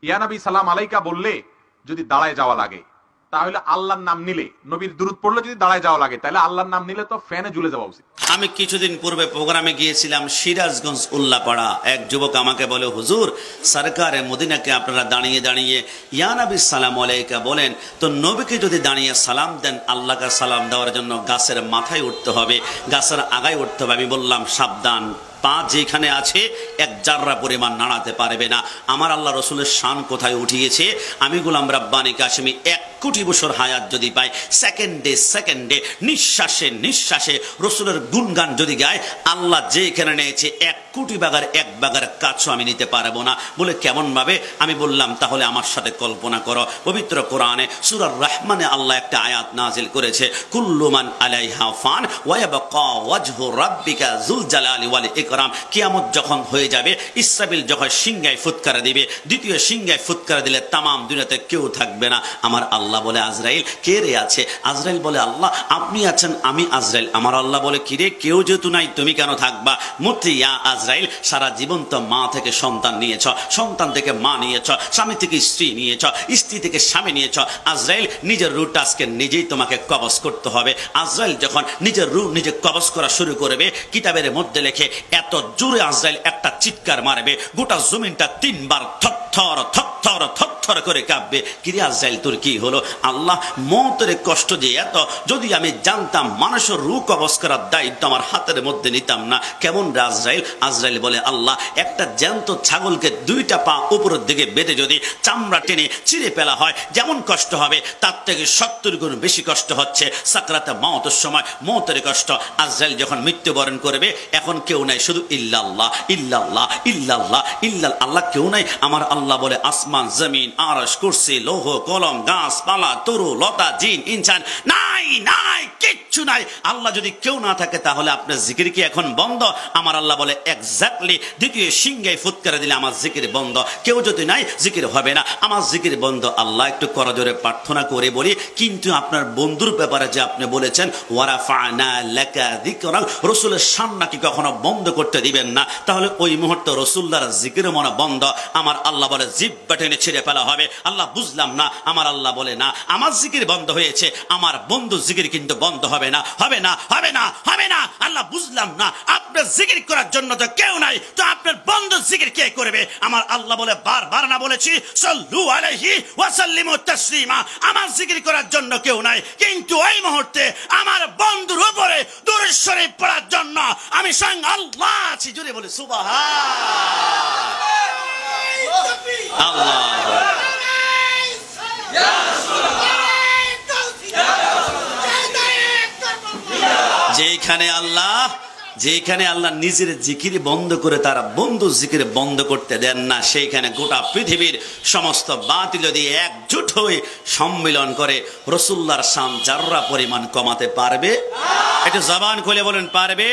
ইয়া নবী সালাম আলাইকা বললে যদি দাঁড়ায় যাওয়া লাগে, তাহলে আল্লাহর নাম নিলে, নবীর দুরূদ পড়লে যদি দাঁড়ায় যাওয়া লাগে, তাহলে আল্লাহর নাম নিলে তো ফ্যানে ঝুলে যাওয়া উচিত। আমি কিছুদিন পূর্বে প্রোগ্রামে গিয়েছিলাম সিরাজগঞ্জ উল্লাপাড়া। এক যুবক আমাকে বলে, হুজুর সরকারে মদিনাকে আপনারা দাঁড়িয়ে দাঁড়িয়ে ইয়া নবী সালাম আলাইকা বলেন, তো নবীকে যদি দাঁড়িয়ে সালাম দেন, আল্লাহকে সালাম দেওয়ার জন্য গাছের মাথায় উঠতে হবে, গাছের আগায় উঠতে হবে। আমি বললাম সাবধান, পা যেখানে আছে এক জাররা পরিমাণ নাড়াতে পারবে না। আমার আল্লাহ রসুলের শান কোথায় উঠিয়েছে? আমি গোলাম রাব্বানী কাশেমী 1 কোটি বছর হায়াত যদি পাই, সেকেন্ডে সেকেন্ডে নিঃশ্বাসে নিঃশ্বাসে রসুলের গুণগান যদি গায়, আল্লাহ যেখানে নিয়েছে 1 কোটি বাগার 1 বাগার কাছও আমি নিতে পারবো না। বলে কেমন ভাবে? আমি বললাম তাহলে আমার সাথে কল্পনা করো, পবিত্র কোরআনে সূরা রহমানে আল্লাহ একটা আয়াত নাজিল করেছে, কুল্লু মান আলাইহা ফান ওয়া ইয়াবকা ওয়াজহু রাব্বিকা যুল জালালি ওয়াল ইকরাম। কিয়ামত যখন হয়ে যাবে, ইসরাফিল যখন সিংহায় ফুৎকার দিবে, দ্বিতীয় সিংহায় ফুৎকার দিলে তামাম দুনিয়াতে কেউ থাকবে না। আমার আল্লাহ বলে, আজরাইল কে রে আছে? আজরাইল বলে, আল্লাহ আপনি আছেন, আমি আজরাইল। আমার আল্লাহ বলে, কিরে কেউ যেহেতু নাই তুমি কেন থাকবা? মুতি ইয়া আজরাইল, সারা জীবন তো মা থেকে সন্তান নিয়েছ, সন্তান থেকে মা নিয়েছ, স্বামী থেকে স্ত্রী নিয়েছ, স্ত্রী থেকে স্বামী নিয়েছ। আজরাইল নিজের রুট আজকে নিজেই তোমাকে কবজ করতে হবে। আজরাইল যখন নিজের রু নিজে কবজ করা শুরু করবে, কিতাবের মধ্যে লেখে এত জোরে আজরাইল একটা চিৎকার মারবে, গোটা জমিনটা 3 বার থরথর থরথর থরথর করে কাঁপবে। কিরে আজরাইল তোর কি হলো? আল্লাহ মওতের কষ্ট যে এত, যদি আমি জানতাম মানুষের রূহ কবজ করার দায়িত্ব আমার হাতের মধ্যে নিতাম না। কেমন রে আজরাইল? আজরাইল বলে, আল্লাহ একটা জ্যান্ত ছাগলকে 2টা পা উপরের দিকে বেঁধে যদি চামড়া টেনে ছিঁড়ে ফেলা হয়, যেমন কষ্ট হবে তার থেকে 70 গুণ বেশি কষ্ট হচ্ছে সাকরাতে মওতের সময় মওতের কষ্ট। আজরাইল যখন মৃত্যুবরণ করবে, এখন কেউ নাই, শুধু ইল্লাল্লাহ ইল্লাল্লাহ ইল্লাল্লাহ ইল্লাল্লাহ, আল্লাহ কেউ নাই। আমার আল্লাহ বলে, আসমান জমিন আরশ কুরসি লৌহ কলম গাছপালা তরু লতা জিন ইনসান নাই নাই কিচ্ছু নাই। আল্লাহ যদি কেউ না থাকে তাহলে আপনার জিকির কি এখন বন্ধ? আমার আল্লাহ বলে, এক্স্যাক্টলি দ্বিতীয় সিংহায় ফুৎকার দিলে আমার জিকির বন্ধ। কেউ যদি নাই জিকির হবে না, আমার জিকির বন্ধ। আল্লাহ একটু করজোরে প্রার্থনা করে বলি, কিন্তু আপনার বন্ধুর ব্যাপারে যে আপনি বলেছেন ওয়ারাফা'না লাকা যিকরাক, রাসূলের শান নাকি কখনো বন্ধ করতে দিবেন না, তাহলে ওই মুহূর্তে রাসূলুল্লাহর জিকির মনে বন্ধ। আমার আল্লাহ বলে, জিহ্বা টেনে ছিঁড়ে ফেলা হবে। আল্লাহ বুঝলাম না। আমার আল্লাহ বলে, না আমার জিকির বন্ধ হয়েছে, আমার বন্ধু জিকির কিন্তু বন্ধ হবে না, হবে না, হবে না, হবে না। আল্লাহ বুঝলাম না, আপনার জিকির করার জন্য তো কেউ নাই, তো আপনার বন্ধু জিকির কে করবে? আমার আল্লাহ বলে, বারবার না বলেছি সাল্লু আলাইহি ওয়া সাল্লিমু তাসলিমা, আমার জিকির করার জন্য কেউ নাই, কিন্তু ওই মুহূর্তে আমার বন্ধুর উপরে দুরূদ শরীফ পড়ার জন্য আমি স্বয়ং আল্লাহ আছি। জুড়ে বলে সুবহান আল্লাহ। যেখানে আল্লাহ নিজের জিকির বন্ধ করে তারা বন্ধু জিকির বন্ধ করতে দেন না, সেইখানে গোটা পৃথিবীর সমস্ত বাতিল যদি একজোট হয়ে সম্মিলন করে রাসূলুল্লাহর শান জাররা পরিমাণ কমাতে পারবে? একটু জবান খুলে বলেন, পারবে?